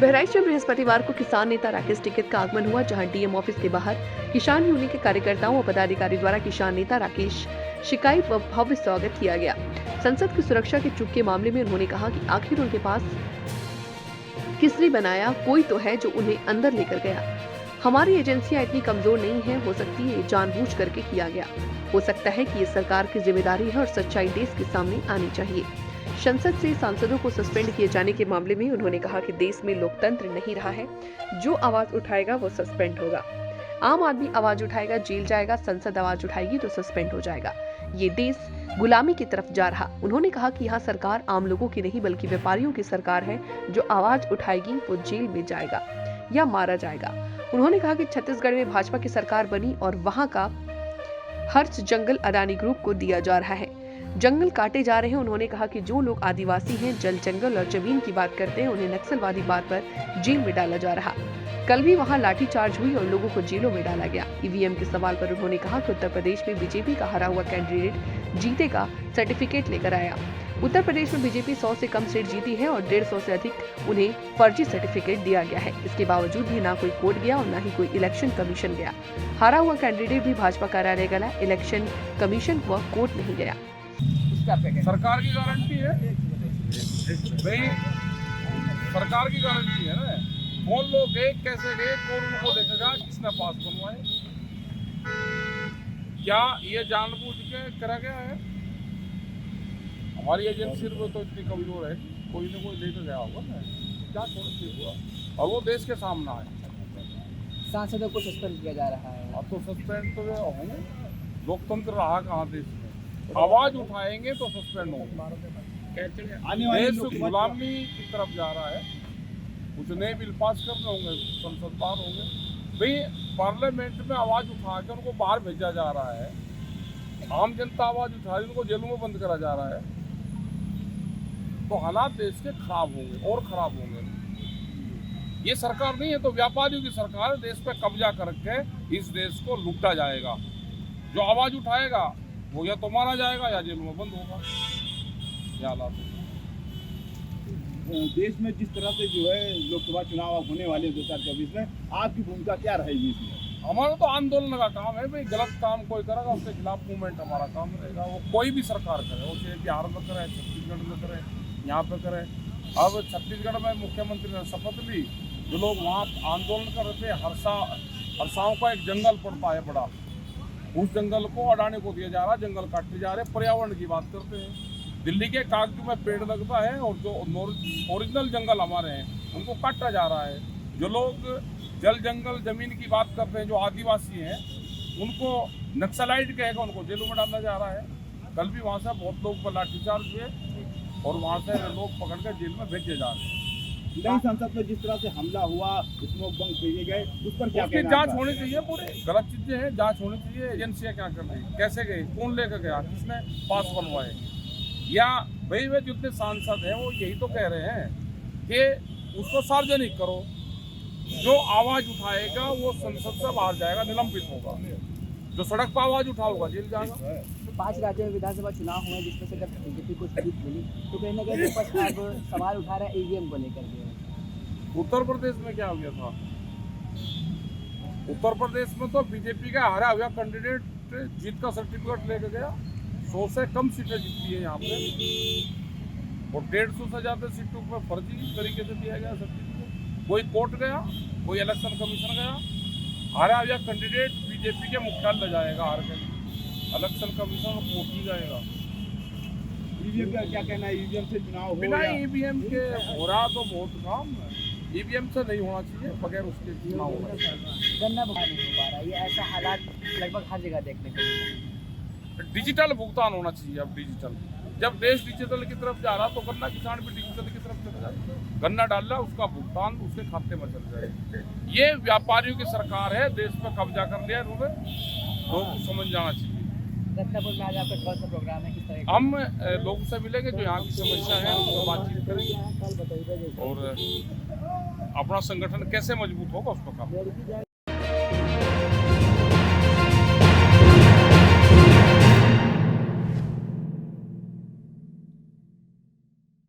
बहराइच में बृहस्पतिवार को किसान नेता राकेश टिकैत का आगमन हुआ, जहां डीएम ऑफिस के बाहर किसान यूनियन के कार्यकर्ताओं और पदाधिकारी द्वारा किसान नेता राकेश शिकायत व भव्य स्वागत किया गया। संसद की सुरक्षा के चूक के मामले में उन्होंने कहा कि आखिर उनके पास किसने बनाया, कोई तो है जो उन्हें अंदर लेकर गया। हमारी एजेंसियां इतनी कमजोर नहीं है, हो सकती है जानबूझ करके किया गया। हो सकता है कि ये सरकार की जिम्मेदारी है और सच्चाई देश के सामने आनी चाहिए। संसद से सांसदों को सस्पेंड किए जाने के मामले में उन्होंने कहा कि देश में लोकतंत्र नहीं रहा है। जो आवाज उठाएगा वो सस्पेंड होगा। आम आदमी आवाज उठाएगा जेल जाएगा, संसद आवाज उठाएगी तो सस्पेंड हो जाएगा। ये देश गुलामी की तरफ जा रहा। उन्होंने कहा कि यहाँ सरकार आम लोगों की नहीं बल्कि व्यापारियों की सरकार है। जो आवाज उठाएगी वो जेल में जाएगा या मारा जाएगा। उन्होंने कहा कि छत्तीसगढ़ में भाजपा की सरकार बनी और वहां का हर्ष जंगल अडानी ग्रुप को दिया जा रहा है। जंगल काटे जा रहे हैं। उन्होंने कहा कि जो लोग आदिवासी हैं, जल जंगल और जमीन की बात करते हैं, उन्हें नक्सलवादी बात पर जेल में डाला जा रहा। कल भी वहां लाठीचार्ज हुई और लोगों को जेलों में डाला गया। ईवीएम के सवाल पर उन्होंने कहा कि उत्तर प्रदेश में बीजेपी का हरा हुआ कैंडिडेट जीतेगा, सर्टिफिकेट लेकर आया। उत्तर प्रदेश में बीजेपी 100 से कम सीट जीती है और 150 से अधिक उन्हें फर्जी सर्टिफिकेट दिया गया है। इसके बावजूद भी ना कोई कोर्ट गया और ना ही कोई इलेक्शन कमीशन गया। हारा हुआ कैंडिडेट भी भाजपा कार्यालय गया, इलेक्शन कमीशन व कोर्ट नहीं गया। सरकार की गारंटी है भाई, सरकार की गारंटी है ना। कौन लोग गए, कैसे गए, कौन उनको देखेगा, किसने पास बनवाए, क्या ये जानबूझ के करा गया है? हमारी एजेंसी तो इतनी कमजोर है, कोई ना कोई लेकर गया होगा ना, क्या थोड़ा ठीक हुआ और वो देश के सामने है। सांसदों को सस्पेंड किया जा रहा है। अब तो सस्पेंड तो होंगे, लोकतंत्र रहा कहाँ देश में? आवाज उठाएंगे तो सस्पेंड होंगे। देश गुलामी की तरफ जा रहा है। कुछ नए बिल पास करने होंगे, संसद बाहर होंगे भाई। पार्लियामेंट में आवाज उठाकर उनको बाहर भेजा जा रहा है। आम जनता आवाज उठा रही है, उनको जेलों में बंद करा जा रहा है। तो हालात देश के खराब होंगे और खराब होंगे। ये सरकार नहीं है तो व्यापारियों की सरकार, देश पे कब्जा करके इस देश को लूटा जाएगा। जो आवाज उठाएगा वो या तो मारा जाएगा या जेल में बंद होगा। क्या हालात है देश में? जिस तरह से जो है लोकसभा चुनाव होने वाले 2024 में, आपकी भूमिका क्या रहेगी इसमें? हमारा तो आंदोलन का काम है भाई। गलत काम कोई करेगा उसके खिलाफ मूवमेंट हमारा काम रहेगा। वो कोई भी सरकार करे, वो चाहे बिहार में करे, छत्तीसगढ़ में करे, यहाँ पे करे। अब छत्तीसगढ़ में मुख्यमंत्री ने शपथ ली। जो लोग वहाँ आंदोलन कर रहे थे, हरसाओं का एक जंगल पड़ता है बड़ा, उस जंगल को अडानी को दिया जा रहा है। जंगल काटे जा रहे, पर्यावरण की बात करते हैं। दिल्ली के कागजों में पेड़ लगता है और जो ओरिजिनल जंगल हमारे हैं उनको काटा जा रहा है। जो लोग जल जंगल जमीन की बात करते हैं, जो आदिवासी हैं, उनको नक्सलाइट कहेगा, उनको जेलों में डाला जा रहा है। कल भी वहाँ से बहुत लोग पर लाठीचार्ज हुए और वहाँ से लोग पकड़ कर जेल में भेजे जा रहे हैं। नई संसद में जिस तरह से हमला हुआ, स्मोक बम फेंके गए, उस पर क्या उसकी जांच होनी चाहिए। पूरे गलत चीजें हैं, जांच होनी चाहिए। एजेंसियां क्या कर रही, कैसे गई, कौन लेकर गया, किसने पास बनवाए? या भाई वे जितने सांसद हैं वो यही तो कह रहे हैं कि उसको सार्वजनिक करो। जो आवाज उठाएगा वो संसद से बाहर जाएगा, निलंबित होगा। जो सड़क पर आवाज उठाओगा जेल जाएगा। तो 5 राज्यों में विधानसभा चुनाव हुए, जिसमें से जब बीजेपी को जीत मिली तो कहीं ना कहीं विपक्ष अब सवाल उठा रहा है ईवीएम को लेकर के। उत्तर प्रदेश में क्या हो गया था? उत्तर प्रदेश में तो बीजेपी का हारा हुआ कैंडिडेट जीत का सर्टिफिकेट लेकर गया। 100 से कम सीटें जीतती है यहाँ पे और 150 से ज़्यादा सीटों पर फर्जी तरीके से दिया गया सर्टिफिकेट। कोई कोर्ट गया, कोई इलेक्शन कमीशन गया। हारा हुआ कैंडिडेट बीजेपी के मुख्यालय जाएगा, हार के इलेक्शन कमीशन कोर्ट ही जाएगा। ईवीएम का क्या कहना है? ईवीएम से चुनाव हो बिना या? ईवीएम के हो रहा तो बहुत काम है। ईवीएम से नहीं होना चाहिए, बगैर उसके चुनाव होना चाहिए। गन्ना भुगतान नहीं हो पा रहा, ये ऐसा हालात लगभग हर जगह देखने को मिल रहा है। डिजिटल भुगतान होना चाहिए। अब डिजिटल, जब देश डिजिटल की तरफ जा रहा तो गन्ना किसान भी डिजिटल की तरफ चला जाए। गन्ना डाल रहा, उसका भुगतान उसके खाते में चल जाए। ये व्यापारियों की सरकार है, देश पर कब्जा कर लिया इन्होंने, लोग समझ जाना चाहिए। रत्नापुर में आज आपका कौन सा प्रोग्राम है, किस तरह का? हम लोगों से मिलेंगे, जो यहाँ की समस्या है उस पर बातचीत करेंगे और अपना संगठन कैसे मजबूत होगा उस पर काम।